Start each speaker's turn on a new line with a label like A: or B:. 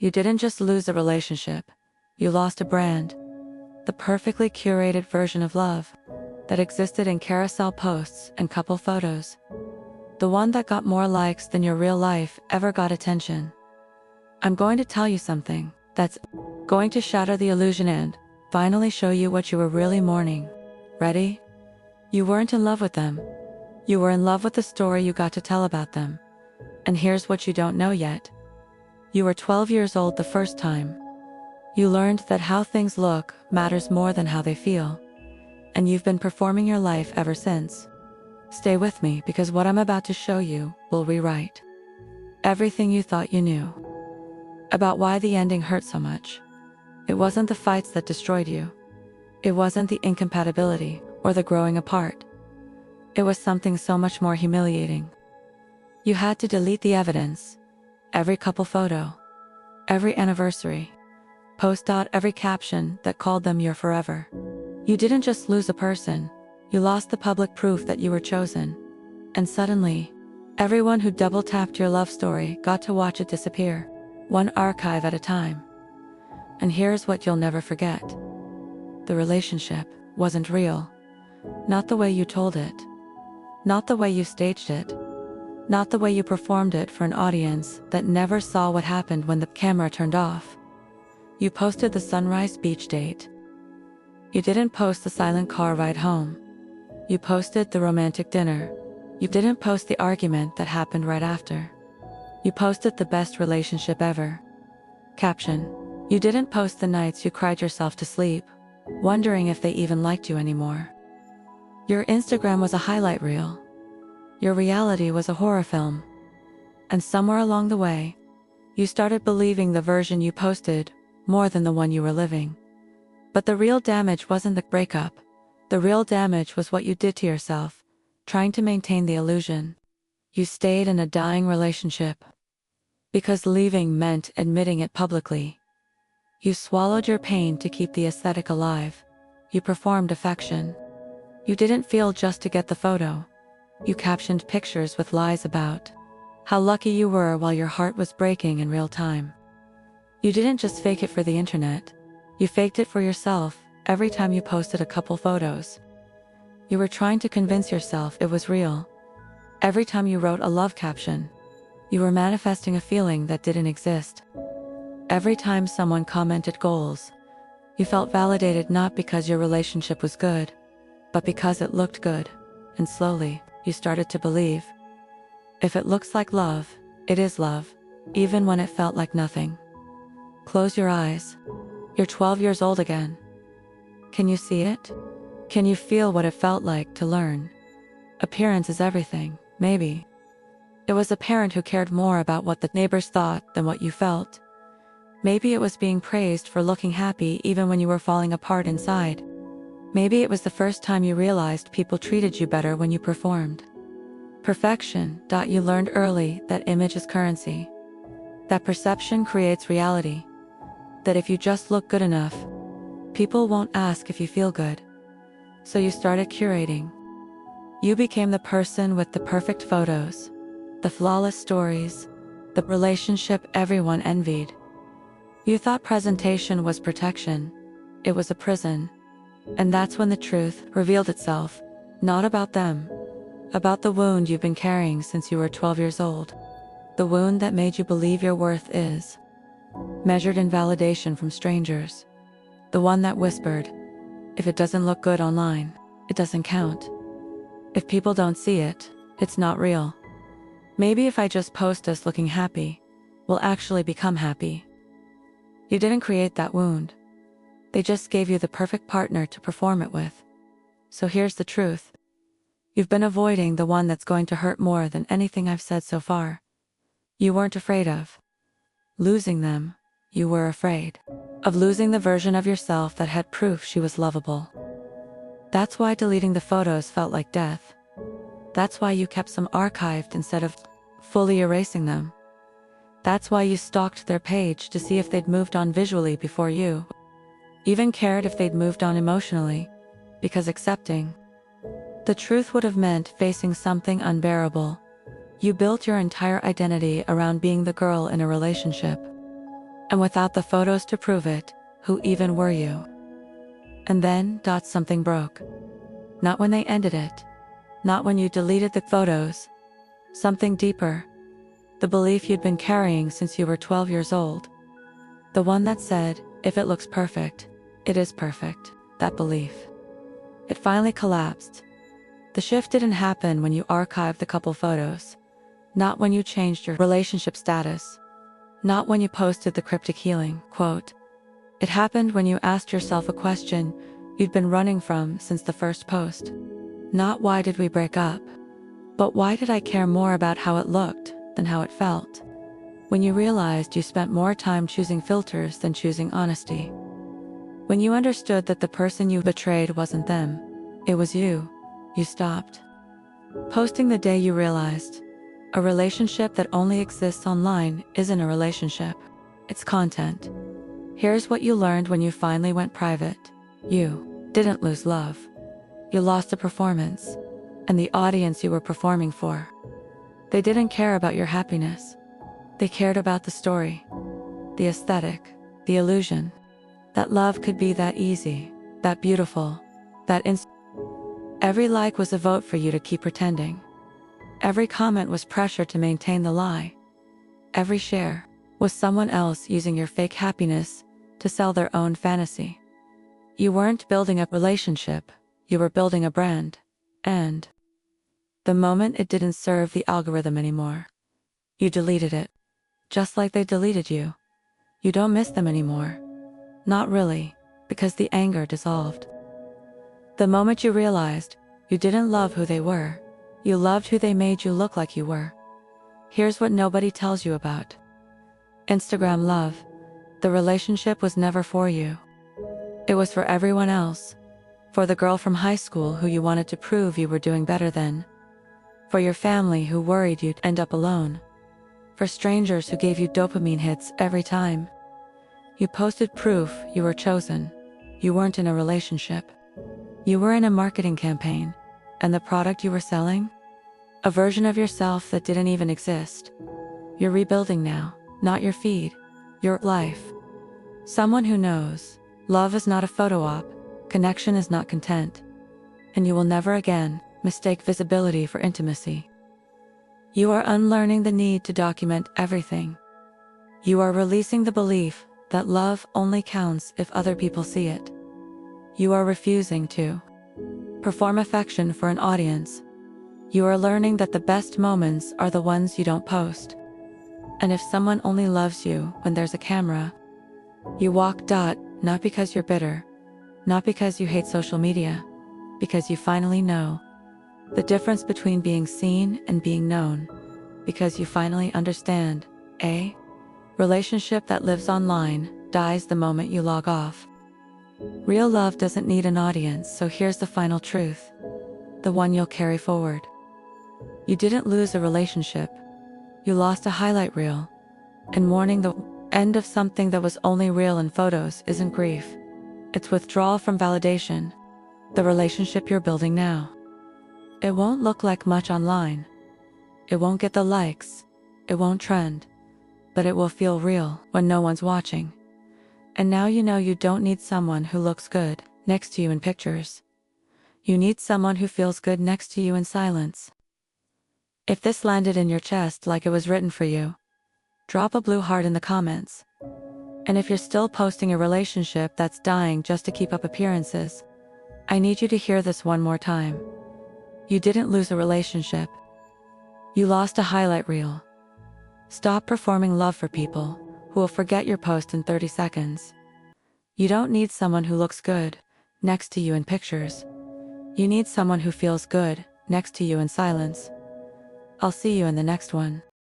A: You didn't just lose a relationship, you lost a brand. The perfectly curated version of love that existed in carousel posts and couple photos. The one that got more likes than your real life ever got attention. I'm going to tell you something that's going to shatter the illusion and finally show you what you were really mourning. Ready? You weren't in love with them. You were in love with the story you got to tell about them. And here's what you don't know yet. You were 12 years old the first time. You learned that how things look matters more than how they feel. And you've been performing your life ever since. Stay with me because what I'm about to show you will rewrite everything you thought you knew about why the ending hurt so much. It wasn't the fights that destroyed you. It wasn't the incompatibility or the growing apart. It was something so much more humiliating. You had to delete the evidence, every couple photo, every anniversary, post out every caption that called them your forever. You didn't just lose a person, you lost the public proof that you were chosen. And suddenly, everyone who double-tapped your love story got to watch it disappear, one archive at a time. And here's what you'll never forget. The relationship wasn't real. Not the way you told it. Not the way you staged it. Not the way you performed it for an audience that never saw what happened when the camera turned off. You posted the sunrise beach date. You didn't post the silent car ride home. You posted the romantic dinner. You didn't post the argument that happened right after. You posted the best relationship ever. Caption: you didn't post the nights you cried yourself to sleep, wondering if they even liked you anymore. Your Instagram was a highlight reel. Your reality was a horror film. And somewhere along the way, you started believing the version you posted more than the one you were living. But the real damage wasn't the breakup. The real damage was what you did to yourself, trying to maintain the illusion. You stayed in a dying relationship because leaving meant admitting it publicly. You swallowed your pain to keep the aesthetic alive. You performed affection. You didn't feel just to get the photo. You captioned pictures with lies about how lucky you were while your heart was breaking in real time. You didn't just fake it for the internet. You faked it for yourself every time you posted a couple photos. You were trying to convince yourself it was real. Every time you wrote a love caption, you were manifesting a feeling that didn't exist. Every time someone commented goals, you felt validated not because your relationship was good, but because it looked good. And slowly, you started to believe, if it looks like love, it is love, even when it felt like nothing. Close your eyes. You're 12 years old again. Can you see it? Can you feel what it felt like to learn? Appearance is everything, maybe. It was a parent who cared more about what the neighbors thought than what you felt. Maybe it was being praised for looking happy even when you were falling apart inside. Maybe it was the first time you realized people treated you better when you performed. Perfection. You learned early that image is currency. That perception creates reality. That if you just look good enough, people won't ask if you feel good. So you started curating. You became the person with the perfect photos, the flawless stories, the relationship everyone envied. You thought presentation was protection. It was a prison. And that's when the truth revealed itself, not about them, about the wound you've been carrying since you were 12 years old. The wound that made you believe your worth is measured in validation from strangers. The one that whispered, if it doesn't look good online, it doesn't count. If people don't see it, it's not real. Maybe if I just post us looking happy, we'll actually become happy. You didn't create that wound. They just gave you the perfect partner to perform it with. So here's the truth. You've been avoiding the one that's going to hurt more than anything I've said so far. You weren't afraid of losing them. You were afraid of losing the version of yourself that had proof she was lovable. That's why deleting the photos felt like death. That's why you kept some archived instead of fully erasing them. That's why you stalked their page to see if they'd moved on visually before you even cared if they'd moved on emotionally, because accepting the truth would have meant facing something unbearable. You built your entire identity around being the girl in a relationship And without the photos to prove it, who even were you? And then, something broke. Not when they ended it. Not when you deleted the photos. Something deeper. The belief you'd been carrying since you were 12 years old. The one that said, if it looks perfect, it is perfect. That belief. It finally collapsed. The shift didn't happen when you archived the couple photos. Not when you changed your relationship status. Not when you posted the cryptic healing quote. It happened when you asked yourself a question you'd been running from since the first post. Not why did we break up, but why did I care more about how it looked than how it felt? When you realized you spent more time choosing filters than choosing honesty. When you understood that the person you betrayed wasn't them, it was you, you stopped. Posting the day you realized, a relationship that only exists online isn't a relationship. It's content. Here's what you learned when you finally went private. You didn't lose love. You lost a performance, and the audience you were performing for. They didn't care about your happiness. They cared about the story, the aesthetic, the illusion. That love could be that easy, that beautiful, that Every like was a vote for you to keep pretending. Every comment was pressure to maintain the lie. Every share was someone else using your fake happiness to sell their own fantasy. You weren't building a relationship, you were building a brand. And the moment it didn't serve the algorithm anymore, you deleted it. Just like they deleted you. You don't miss them anymore. Not really, because the anger dissolved. The moment you realized you didn't love who they were, you loved who they made you look like you were. Here's what nobody tells you about Instagram love. The relationship was never for you. It was for everyone else. For the girl from high school who you wanted to prove you were doing better than. For your family who worried you'd end up alone. For strangers who gave you dopamine hits every time. You posted proof you were chosen. You weren't in a relationship. You were in a marketing campaign. And the product you were selling? A version of yourself that didn't even exist. You're rebuilding now, not your feed, your life. Someone who knows, love is not a photo op, connection is not content. And you will never again mistake visibility for intimacy. You are unlearning the need to document everything. You are releasing the belief that love only counts if other people see it. You are refusing to perform affection for an audience. You are learning that the best moments are the ones you don't post. And if someone only loves you when there's a camera, you walk. Not because you're bitter, not because you hate social media, because you finally know the difference between being seen and being known, because you finally understand a relationship that lives online dies the moment you log off. Real love doesn't need an audience, so here's the final truth, the one you'll carry forward. You didn't lose a relationship. You lost a highlight reel. And mourning the end of something that was only real in photos isn't grief. It's withdrawal from validation. The relationship you're building now. It won't look like much online. It won't get the likes. It won't trend. But it will feel real when no one's watching. And now you know you don't need someone who looks good next to you in pictures. You need someone who feels good next to you in silence. If this landed in your chest like it was written for you, drop a blue heart in the comments. And if you're still posting a relationship that's dying just to keep up appearances, I need you to hear this one more time. You didn't lose a relationship. You lost a highlight reel. Stop performing love for people who will forget your post in 30 seconds. You don't need someone who looks good next to you in pictures. You need someone who feels good next to you in silence. I'll see you in the next one.